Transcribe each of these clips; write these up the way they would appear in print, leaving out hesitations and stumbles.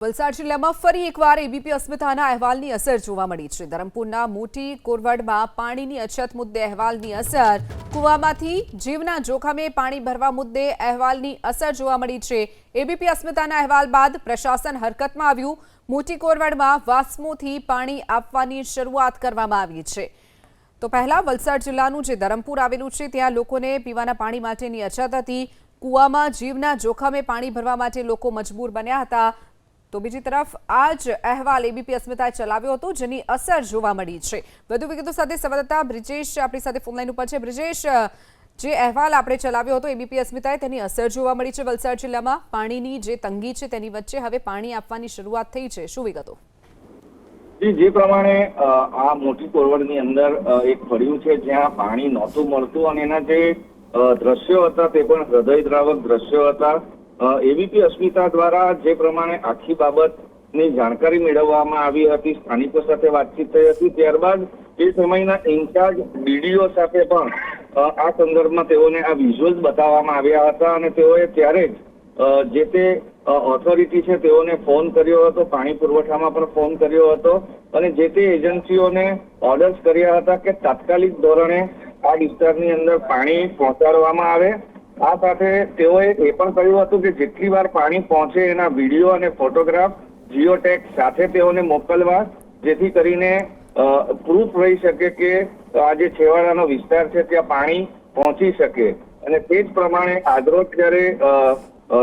વલસાડ જિલ્લામાં ફરી એકવાર એબીપી અસ્મિતાના અહેવાલની અસર જોવા મળી છે। ધરમપુરના મોટી કોરવડમાં પાણીની અછત મુદ્દે અહેવાલની અસર, કૂવામાંથી જીવના જોખમે પાણી ભરવા મુદ્દે અહેવાલની અસર જોવા મળી છે। એબીપી અસ્મિતાના અહેવાલ બાદ પ્રશાસન હરકતમાં આવ્યું। મોટી કોરવડમાં વાસ્મોથી પાણી આપવાની શરૂઆત કરવામાં આવી છે। તો પહેલા વલસાડ જિલ્લાનું જે ધરમપુર આવેલું છે ત્યાં લોકોને પીવાના પાણી માટેની અછત હતી। કૂવામાં જીવના જોખમે પાણી ભરવા માટે લોકો મજબૂર બન્યા હતા। તો બીજી તરફ આ જ અહેવાલ એબીપી અસ્મિતાએ ચલાવ્યો હતો, જેની અસર જોવા મળી છે। વધુ વિગતો સાથે સંવાદદાતા બ્રિજેશ આપણી સાથે ફોનલાઈન ઉપર છે। બ્રિજેશ, જે અહેવાલ આપણે ચલાવ્યો હતો એબીપી અસ્મિતાએ, તેની અસર જોવા મળી છે વલસાડ જિલ્લામાં। પાણીની જે તંગી છે તેની વચ્ચે હવે પાણી આપવાની શરૂઆત થઈ છે, શું વિગતો? જે પ્રમાણે આ મોટી કોરવડની અંદર એક ફળિયું છે જ્યાં પાણી નહોતું મળતું અને એના જે દ્રશ્યો હતા તે પણ હૃદયદ્રાવક દ્રશ્યો હતા। એબીપી અસ્મિતા દ્વારા જે પ્રમાણે આખી બાબતની જાણકારી મેળવવામાં આવી હતી, સ્થાનિકો સાથે વાતચીત થઈ હતી, ત્યારબાદ એ સમયના ઇન્ચાર્જ બીડીઓ સાથે પણ આ સંદર્ભમાં તેઓને આ વિઝ્યુઅલ્સ બતાવવામાં આવ્યા હતા અને તેઓએ ત્યારે જ જે તે ઓથોરિટી છે તેઓને ફોન કર્યો હતો, પાણી પુરવઠામાં પણ ફોન કર્યો હતો અને જે તે એજન્સીઓને ઓર્ડર્સ કર્યા હતા કે તાત્કાલિક ધોરણે આ વિસ્તારની અંદર પાણી પહોંચાડવામાં આવે। આ સાથે તેઓએ એ પણ કહ્યું હતું કે જેટલી વાર પાણી પહોંચે એના વિડીયો અને ફોટોગ્રાફ જીઓટેગ સાથે તેઓને મોકલવા, જેથી કરીને પ્રૂફ રહી શકે કે આ જે છેવાડાનો વિસ્તાર છે ત્યાં પાણી પહોંચી શકે। અને તે જ પ્રમાણે આજરોજ જ્યારે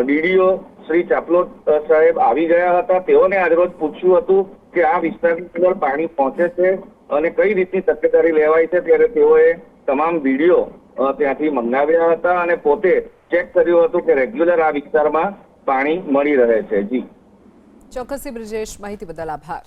ડીડીઓ શ્રી ચાપલોટ સાહેબ આવી ગયા હતા, તેઓને આજરોજ પૂછ્યું હતું કે આ વિસ્તારની અંદર પાણી પહોંચે છે અને કઈ રીતની તકેદારી લેવાય છે, ત્યારે તેઓએ તમામ વિડીયો ત્યાંથી મંગાવ્યા હતા અને પોતે ચેક કર્યું હતું કે રેગ્યુલર આ વિસ્તારમાં પાણી મળી રહે છે। જી ચોક્કસથી બ્રિજેશ, માહિતી બદલ આભાર।